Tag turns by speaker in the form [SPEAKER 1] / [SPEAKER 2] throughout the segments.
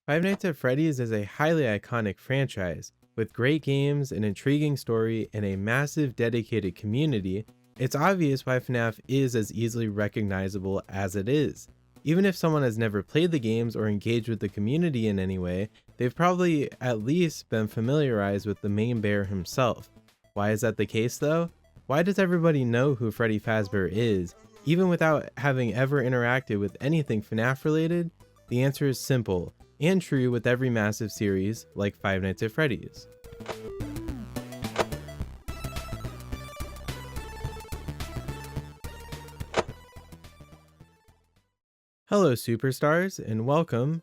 [SPEAKER 1] Five Nights at Freddy's is a highly iconic franchise. With great games, an intriguing story, and a massive dedicated community, it's obvious why FNAF is as easily recognizable as it is. Even if someone has never played the games or engaged with the community in any way, they've probably at least been familiarized with the main bear himself. Why is that the case though? Why does everybody know who Freddy Fazbear is, even without having ever interacted with anything FNAF related? The answer is simple, and true with every massive series like Five Nights at Freddy's. Hello superstars, and welcome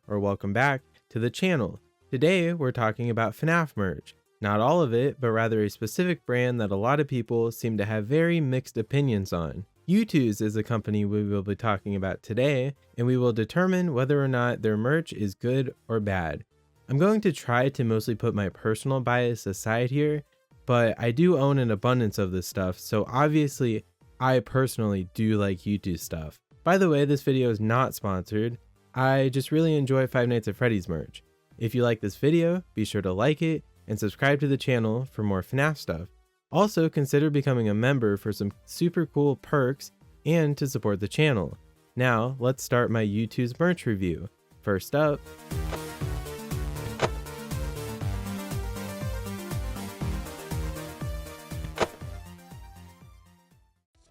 [SPEAKER 1] back to the channel. Today we're talking about FNAF merch. Not all of it, but rather a specific brand that a lot of people seem to have very mixed opinions on. Youtooz is the company we will be talking about today, and we will determine whether or not their merch is good or bad. I'm going to try to mostly put my personal bias aside here, but I do own an abundance of this stuff, so obviously I personally do like Youtooz stuff. By the way, this video is not sponsored. I just really enjoy Five Nights at Freddy's merch. If you like this video, be sure to like it and subscribe to the channel for more FNAF stuff. Also, consider becoming a member for some super cool perks and to support the channel. Now, let's start my Youtooz merch review. First up,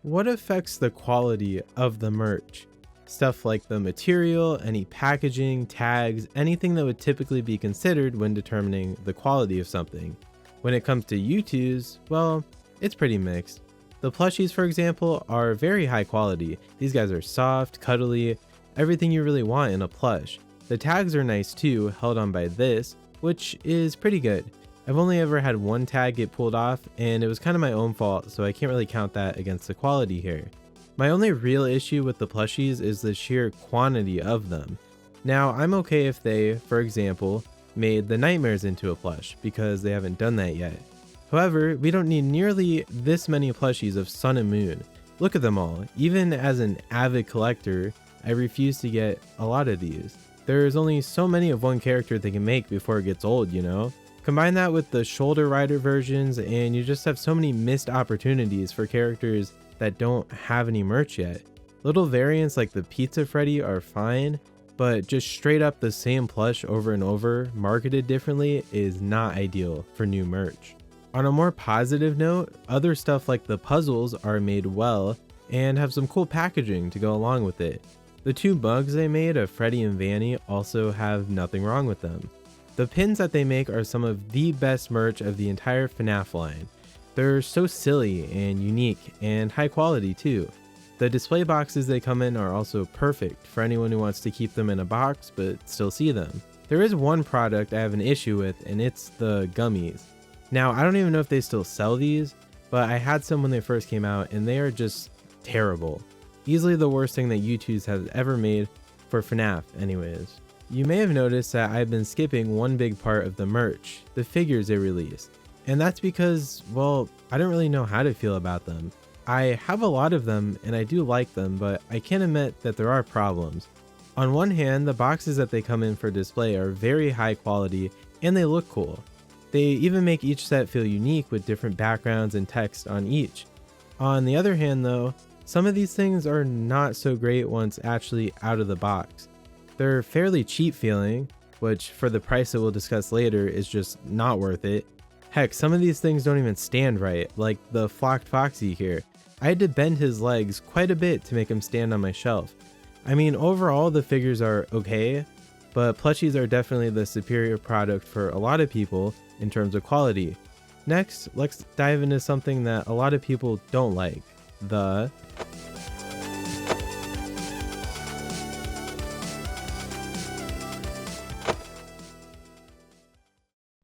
[SPEAKER 1] what affects the quality of the merch? Stuff like the material, any packaging, tags, anything that would typically be considered when determining the quality of something. When it comes to Youtooz, well, it's pretty mixed. The plushies, for example, are very high quality. These guys are soft, cuddly, everything you really want in a plush. The tags are nice too, held on by this, which is pretty good. I've only ever had one tag get pulled off, and it was kind of my own fault, so I can't really count that against the quality here. My only real issue with the plushies is the sheer quantity of them. Now, I'm okay if they, for example, made the nightmares into a plush, because they haven't done that yet. However, we don't need nearly this many plushies of Sun and Moon. Look at them all. Even as an avid collector, I refuse to get a lot of these. There's only so many of one character they can make before it gets old, you know? Combine that with the shoulder rider versions and you just have so many missed opportunities for characters that don't have any merch yet. Little variants like the Pizza Freddy are fine, but just straight up the same plush over and over, marketed differently, is not ideal for new merch. On a more positive note, other stuff like the puzzles are made well and have some cool packaging to go along with it. The two mugs they made of Freddy and Vanny also have nothing wrong with them. The pins that they make are some of the best merch of the entire FNAF line. They're so silly and unique and high quality too. The display boxes they come in are also perfect for anyone who wants to keep them in a box but still see them. There is one product I have an issue with, and it's the gummies. Now, I don't even know if they still sell these, but I had some when they first came out and they are just terrible. Easily the worst thing that Youtooz has ever made for FNAF anyways. You may have noticed that I've been skipping one big part of the merch, the figures they released. And that's because, well, I don't really know how to feel about them. I have a lot of them and I do like them, but I can admit that there are problems. On one hand, the boxes that they come in for display are very high quality and they look cool. They even make each set feel unique with different backgrounds and text on each. On the other hand though, some of these things are not so great once actually out of the box. They're fairly cheap feeling, which for the price that we'll discuss later is just not worth it. Heck, some of these things don't even stand right, like the Flocked Foxy here. I had to bend his legs quite a bit to make him stand on my shelf. I mean, overall the figures are okay, but plushies are definitely the superior product for a lot of people in terms of quality. Next, let's dive into something that a lot of people don't like, the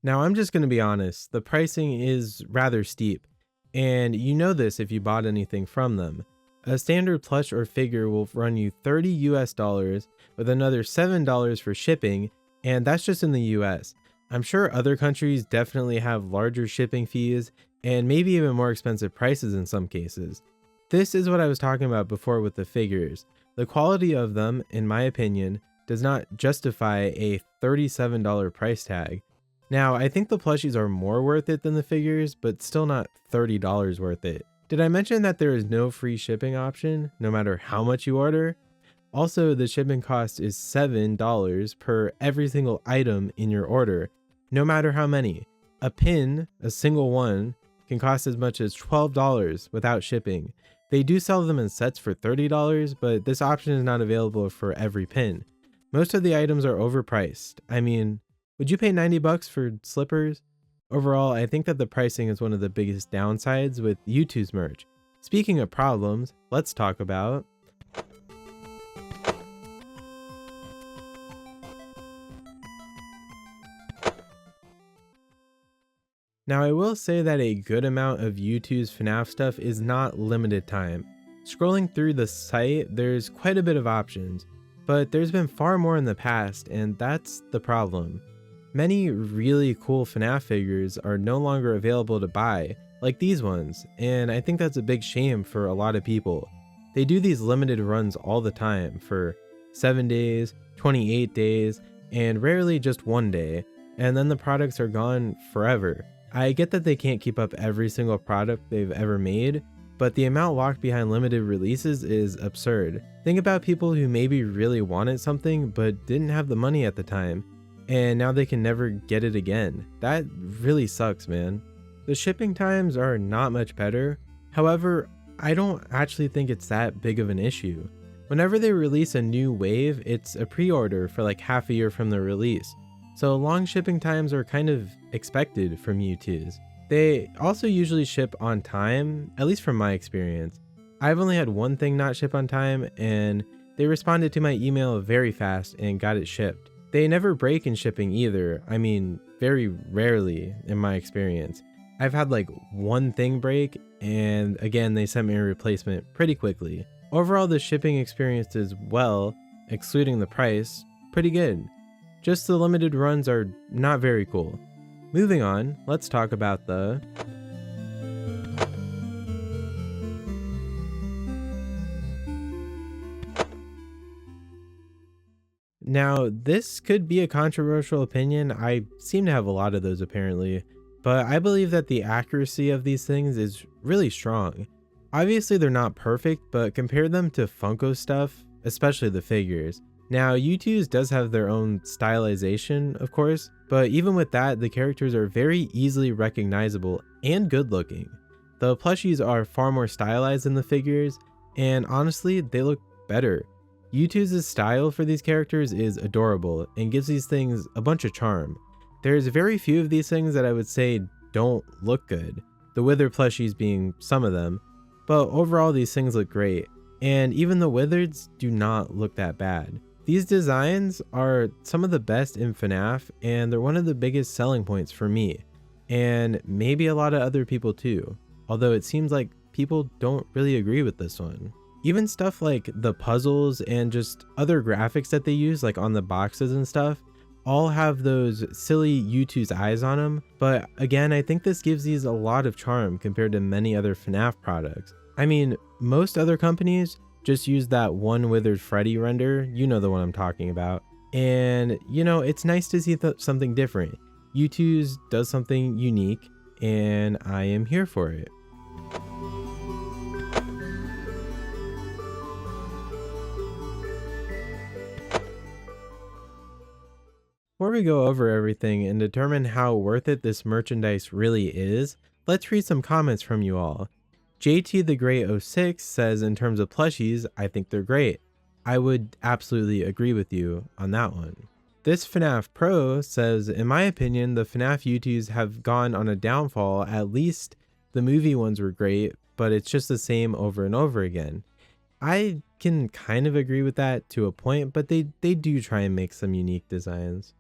[SPEAKER 1] Now, I'm just going to be honest, the pricing is rather steep, and you know this if you bought anything from them. A standard plush or figure will run you $30 with another $7 for shipping, and that's just in the US. I'm sure other countries definitely have larger shipping fees and maybe even more expensive prices in some cases. This is what I was talking about before with the figures. The quality of them, in my opinion, does not justify a $37 price tag. Now, I think the plushies are more worth it than the figures, but still not $30 worth it. Did I mention that there is no free shipping option, no matter how much you order? Also, the shipping cost is $7 per every single item in your order, no matter how many. A pin, a single one, can cost as much as $12 without shipping. They do sell them in sets for $30, but this option is not available for every pin. Most of the items are overpriced. I mean, would you pay 90 bucks for slippers? Overall, I think that the pricing is one of the biggest downsides with Youtooz merch. Speaking of problems, let's talk about Now, I will say that a good amount of Youtooz FNAF stuff is not limited time. Scrolling through the site, there's quite a bit of options, but there's been far more in the past, and that's the problem. Many really cool FNAF figures are no longer available to buy, like these ones, and I think that's a big shame for a lot of people. They do these limited runs all the time for 7 days, 28 days, and rarely just 1 day, and then the products are gone forever. I get that they can't keep up every single product they've ever made, but the amount locked behind limited releases is absurd. Think about people who maybe really wanted something but didn't have the money at the time, and now they can never get it again. That really sucks, man. The shipping times are not much better. However, I don't actually think it's that big of an issue. Whenever they release a new wave, it's a pre-order for like half a year from the release. So long shipping times are kind of expected from Youtooz. They also usually ship on time, at least from my experience. I've only had one thing not ship on time, and they responded to my email very fast and got it shipped. They never break in shipping either. I mean, very rarely in my experience. I've had like one thing break, and again, they sent me a replacement pretty quickly. Overall, the shipping experience is, well, excluding the price, pretty good. Just the limited runs are not very cool. Moving on, let's talk about the Now, this could be a controversial opinion. I seem to have a lot of those apparently, but I believe that the accuracy of these things is really strong. Obviously, they're not perfect, but compare them to Funko stuff, especially the figures. Now, Youtooz does have their own stylization, of course, but even with that, the characters are very easily recognizable and good looking. The plushies are far more stylized than the figures, and honestly, they look better. Youtooz' style for these characters is adorable and gives these things a bunch of charm. There's very few of these things that I would say don't look good, the Wither plushies being some of them, but overall these things look great, and even the Withereds do not look that bad. These designs are some of the best in FNAF, and they're one of the biggest selling points for me, and maybe a lot of other people too, although it seems like people don't really agree with this one. Even stuff like the puzzles and just other graphics that they use, like on the boxes and stuff, all have those silly Youtooz eyes on them, but again, I think this gives these a lot of charm compared to many other FNAF products. I mean, most other companies just use that one Withered Freddy render, you know the one I'm talking about, and you know, it's nice to see something different. Youtooz does something unique, and I am here for it. Before we go over everything and determine how worth it this merchandise really is, let's read some comments from you all. JT the Great 06 says, in terms of plushies, I think they're great. I would absolutely agree with you on that one. This FNAF Pro says, in my opinion, the FNAF Youtooz have gone on a downfall. At least the movie ones were great, but it's just the same over and over again. I can kind of agree with that to a point, but they do try and make some unique designs.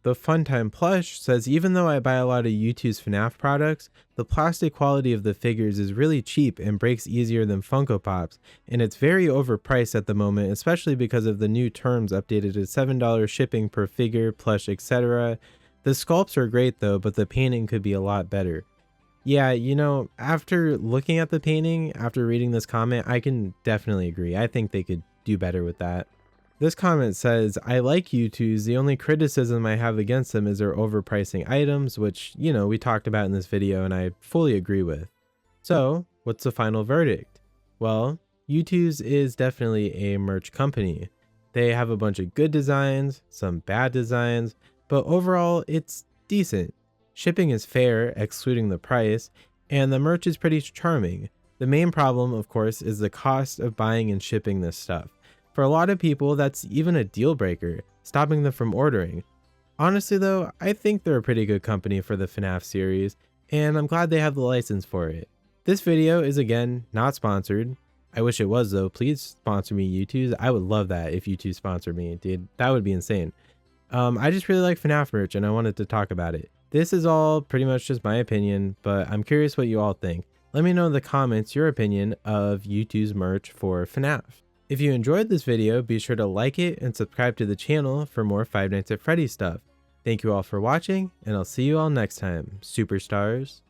[SPEAKER 1] The Funtime Plush says, even though I buy a lot of Youtooz FNAF products, the plastic quality of the figures is really cheap and breaks easier than Funko Pops, and it's very overpriced at the moment, especially because of the new terms updated to $7 shipping per figure, plush, etc. The sculpts are great though, but the painting could be a lot better. Yeah, you know, after looking at the painting, after reading this comment, I can definitely agree. I think they could do better with that. This comment says, I like Youtooz, the only criticism I have against them is their overpricing items, which, we talked about in this video and I fully agree with. So, what's the final verdict? Well, Youtooz is definitely a merch company. They have a bunch of good designs, some bad designs, but overall it's decent. Shipping is fair, excluding the price, and the merch is pretty charming. The main problem, of course, is the cost of buying and shipping this stuff. For a lot of people, that's even a deal breaker, stopping them from ordering. Honestly though, I think they're a pretty good company for the FNAF series, and I'm glad they have the license for it. This video is again not sponsored. I wish it was though. Please sponsor me, Youtooz. I would love that if Youtooz sponsored me, dude. That would be insane. I just really like FNAF merch and I wanted to talk about it. This is all pretty much just my opinion, but I'm curious what you all think. Let me know in the comments your opinion of Youtooz merch for FNAF. If you enjoyed this video, be sure to like it and subscribe to the channel for more Five Nights at Freddy's stuff. Thank you all for watching, and I'll see you all next time, superstars.